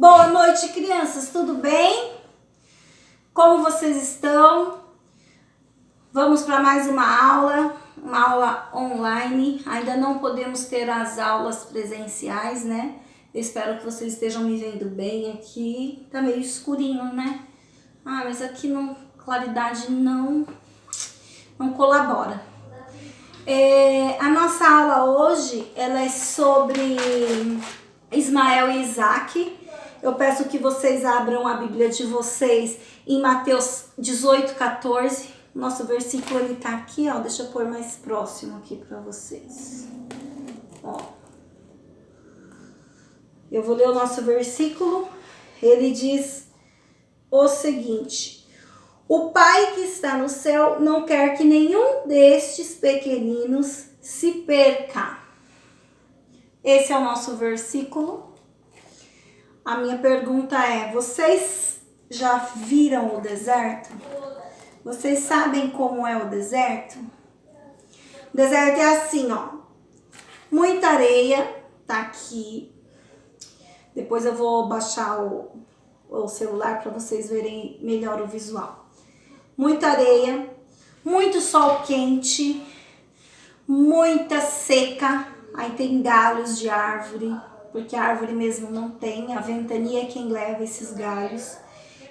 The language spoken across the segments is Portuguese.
Boa noite, crianças, tudo bem? Como vocês estão? Vamos para mais uma aula online. Ainda não podemos ter as aulas presenciais, né? Eu espero que vocês estejam me vendo bem aqui. Tá meio escurinho, né? Mas aqui não, claridade não colabora. A nossa aula hoje, ela é sobre Ismael e Isaac. Eu peço que vocês abram a Bíblia de vocês em Mateus 18:14. Nosso versículo ele tá aqui, ó. Deixa eu pôr mais próximo aqui para vocês. Ó. Eu vou ler o nosso versículo. Ele diz o seguinte: o Pai que está no céu não quer que nenhum destes pequeninos se perca. Esse é o nosso versículo. A minha pergunta é: vocês já viram o deserto? Vocês sabem como é o deserto? O deserto é assim, ó. Muita areia, tá aqui. Depois eu vou baixar o celular para vocês verem melhor o visual. Muita areia, muito sol quente, muita seca. Aí tem galhos de árvore, porque a árvore mesmo não tem, a ventania é quem leva esses galhos.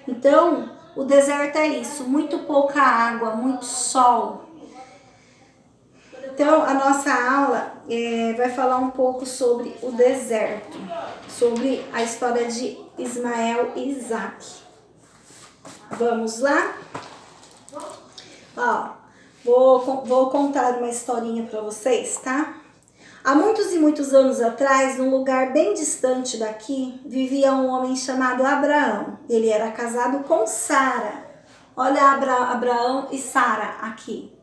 Então, o deserto é isso, muito pouca água, muito sol. Então, a nossa aula vai falar um pouco sobre o deserto, sobre a história de Ismael e Isaac. Vamos lá? Ó, vou contar uma historinha para vocês, tá? Há muitos e muitos anos atrás, num lugar bem distante daqui, vivia um homem chamado Abraão. Ele era casado com Sara. Olha Abraão e Sara aqui,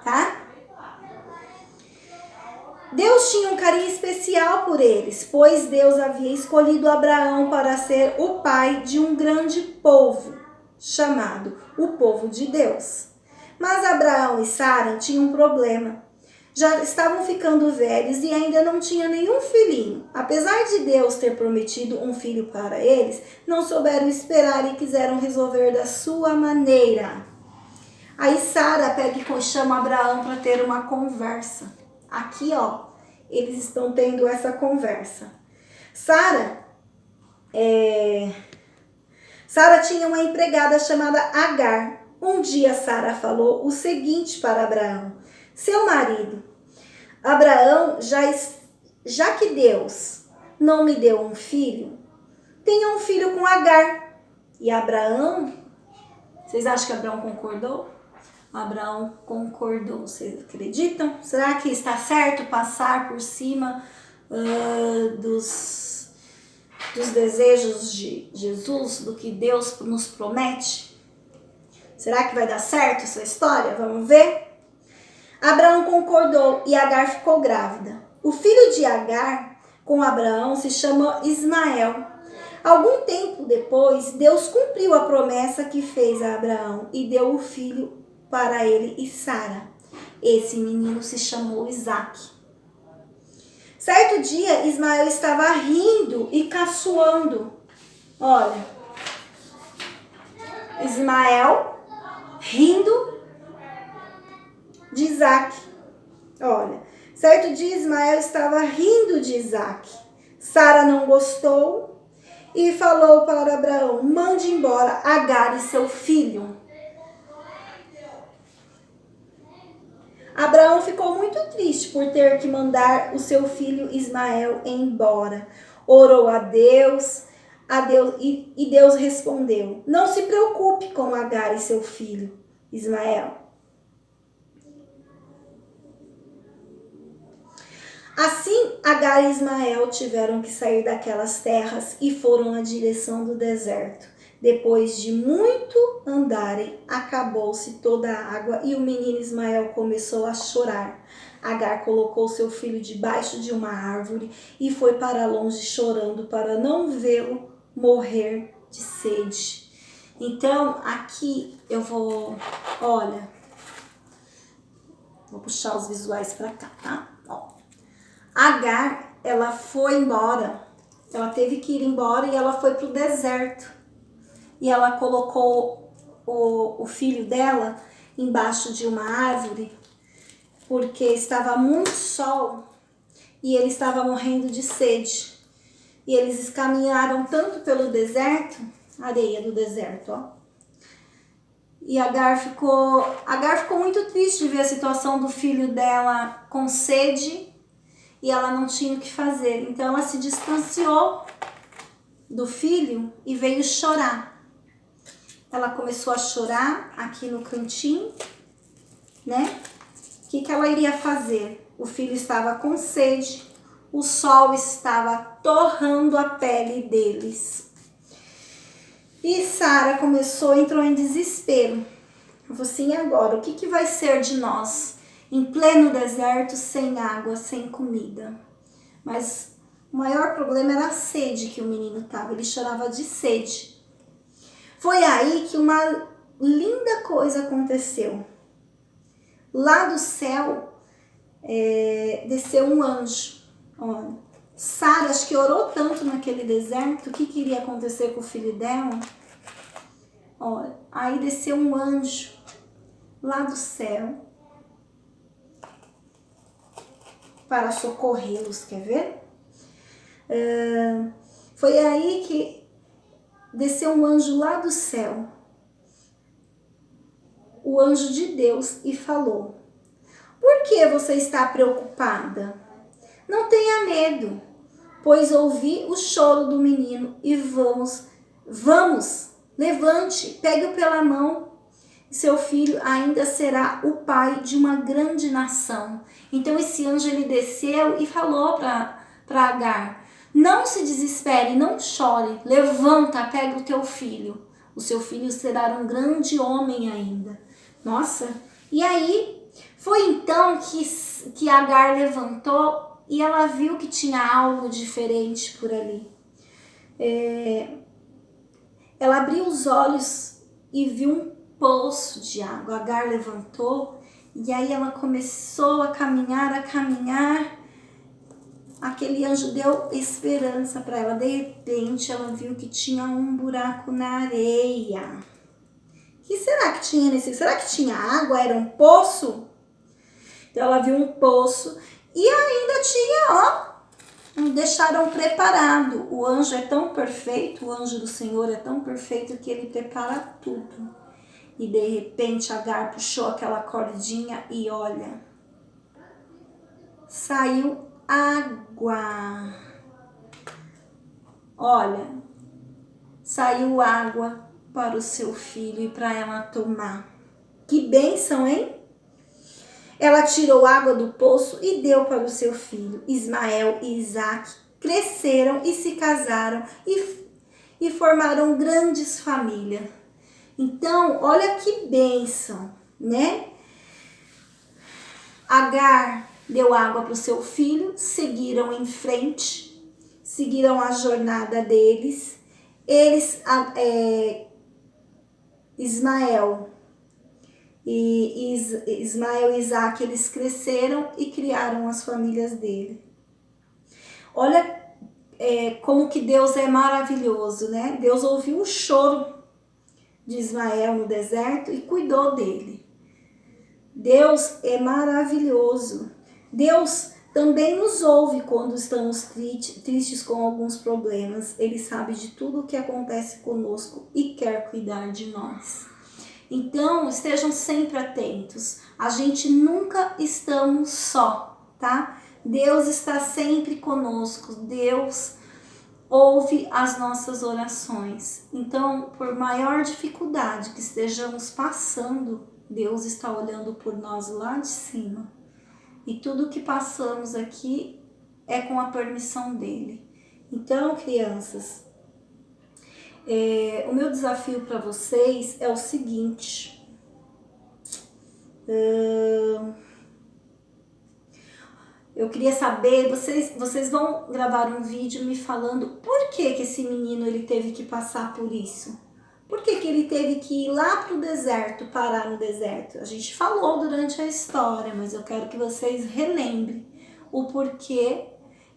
tá? Deus tinha um carinho especial por eles, pois Deus havia escolhido Abraão para ser o pai de um grande povo, chamado o povo de Deus. Mas Abraão e Sara tinham um problema. Já estavam ficando velhos e ainda não tinha nenhum filhinho. Apesar de Deus ter prometido um filho para eles, não souberam esperar e quiseram resolver da sua maneira. Aí Sara pega e chama Abraão para ter uma conversa. Aqui, ó, eles estão tendo essa conversa. Sara tinha uma empregada chamada Agar. Um dia Sara falou o seguinte para Abraão: seu marido, Abraão, já que Deus não me deu um filho, tenha um filho com Agar. E Abraão, vocês acham que Abraão concordou? Abraão concordou, vocês acreditam? Será que está certo passar por cima dos desejos de Jesus, do que Deus nos promete? Será que vai dar certo essa história? Vamos ver? Abraão concordou e Agar ficou grávida. O filho de Agar com Abraão se chamou Ismael. Algum tempo depois, Deus cumpriu a promessa que fez a Abraão e deu o filho para ele e Sara. Esse menino se chamou Isaac. Certo dia, Ismael estava rindo e caçoando. Olha, Ismael rindo de Isaac. Olha, certo dia Ismael estava rindo de Isaac. Sara não gostou e falou para Abraão: mande embora Agar e seu filho. Abraão ficou muito triste por ter que mandar o seu filho Ismael embora. Orou a Deus e Deus respondeu: não se preocupe com Agar e seu filho Ismael. Assim, Agar e Ismael tiveram que sair daquelas terras e foram na direção do deserto. Depois de muito andarem, acabou-se toda a água e o menino Ismael começou a chorar. Agar colocou seu filho debaixo de uma árvore e foi para longe chorando para não vê-lo morrer de sede. Então, aqui eu vou puxar os visuais para cá, tá? Ó. Agar, ela foi embora ela teve que ir embora e ela foi para o deserto. E ela colocou o filho dela embaixo de uma árvore, porque estava muito sol e ele estava morrendo de sede. E eles caminharam tanto pelo deserto, areia do deserto, ó. E Agar ficou muito triste de ver a situação do filho dela com sede e ela não tinha o que fazer. Então ela se distanciou do filho e veio chorar. Ela começou a chorar aqui no cantinho, né? O que ela iria fazer? O filho estava com sede, o sol estava torrando a pele deles. E Sara entrou em desespero. Falou assim, agora, o que vai ser de nós? Em pleno deserto, sem água, sem comida. Mas o maior problema era a sede que o menino estava. Ele chorava de sede. Foi aí que uma linda coisa aconteceu. Lá do céu, desceu um anjo. Olha, Sara, acho que orou tanto naquele deserto, o que iria acontecer com o filho dela? Olha, aí desceu um anjo lá do céu para socorrê-los, quer ver? Foi aí que desceu um anjo lá do céu, o anjo de Deus, e falou: por que você está preocupada? Não tenha medo, pois ouvi o choro do menino e vamos, levante, pegue-o pela mão. Seu filho ainda será o pai de uma grande nação. Então esse anjo ele desceu e falou para Agar: não se desespere, não chore, levanta, pega o teu filho. O seu filho será um grande homem ainda. Nossa, e aí foi então que Agar levantou e ela viu que tinha algo diferente por ali. Ela abriu os olhos e viu um poço de água. Agar levantou e aí ela começou a caminhar. Aquele anjo deu esperança para ela. De repente ela viu que tinha um buraco na areia. O que será que tinha nesse? Será que tinha água? Era um poço? Então ela viu um poço e ainda tinha, deixaram preparado. O anjo é tão perfeito, o anjo do Senhor é tão perfeito que ele prepara tudo. E de repente Agar puxou aquela cordinha e olha, saiu água. Olha, saiu água para o seu filho e para ela tomar. Que bênção, hein? Ela tirou água do poço e deu para o seu filho. Ismael e Isaque cresceram e se casaram e formaram grandes famílias. Então, olha que bênção, né? Agar deu água para o seu filho, seguiram em frente, seguiram a jornada deles. Ismael e Isaque, eles cresceram e criaram as famílias dele. Olha como que Deus é maravilhoso, né? Deus ouviu o choro de Ismael no deserto e cuidou dele. Deus é maravilhoso. Deus também nos ouve quando estamos tristes com alguns problemas. Ele sabe de tudo o que acontece conosco e quer cuidar de nós. Então, estejam sempre atentos. A gente nunca estamos só, tá? Deus está sempre conosco. Deus ouve as nossas orações. Então, por maior dificuldade que estejamos passando, Deus está olhando por nós lá de cima. E tudo que passamos aqui é com a permissão dele. Então, crianças, o meu desafio para vocês é o seguinte. Eu queria saber, vocês vão gravar um vídeo me falando por que esse menino ele teve que passar por isso. Por que ele teve que ir lá para o deserto, parar no deserto? A gente falou durante a história, mas eu quero que vocês relembrem o porquê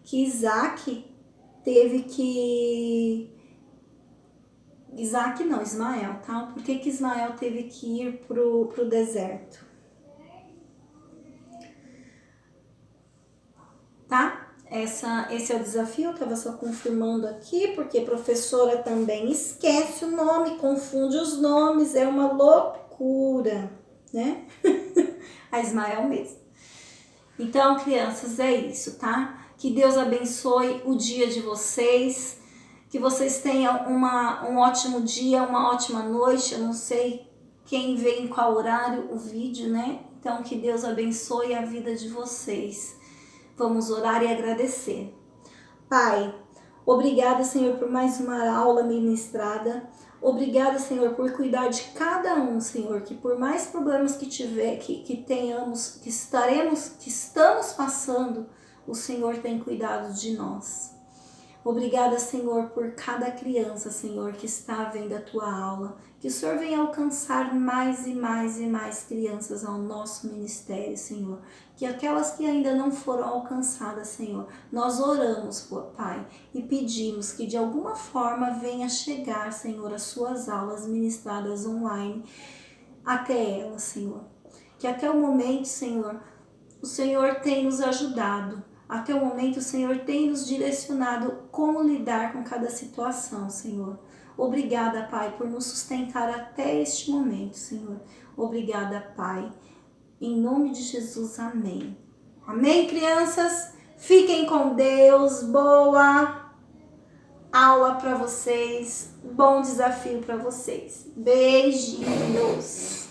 que Isaque teve que... Ismael, tá? Por que Ismael teve que ir pro deserto? Tá? Esse é o desafio, eu tava só confirmando aqui, porque professora também esquece o nome, confunde os nomes, é uma loucura, né? A Ismael mesmo. Então, crianças, é isso, tá? Que Deus abençoe o dia de vocês, que vocês tenham um ótimo dia, uma ótima noite. Eu não sei quem vê em qual horário o vídeo, né? Então, que Deus abençoe a vida de vocês. Vamos orar e agradecer. Pai, obrigada, Senhor, por mais uma aula ministrada. Obrigada, Senhor, por cuidar de cada um, Senhor, que por mais problemas que tiver, que tenhamos, que estamos passando, o Senhor tem cuidado de nós. Obrigada, Senhor, por cada criança, Senhor, que está vendo a Tua aula. Que o Senhor venha alcançar mais e mais e mais crianças ao nosso ministério, Senhor. Que aquelas que ainda não foram alcançadas, Senhor, nós oramos, Pai, e pedimos que de alguma forma venha chegar, Senhor, as Suas aulas ministradas online até elas, Senhor. Que até o momento, Senhor, o Senhor tem nos ajudado. Até o momento, o Senhor tem nos direcionado como lidar com cada situação, Senhor. Obrigada, Pai, por nos sustentar até este momento, Senhor. Obrigada, Pai. Em nome de Jesus, amém. Amém, crianças? Fiquem com Deus. Boa aula para vocês. Bom desafio para vocês. Beijinhos.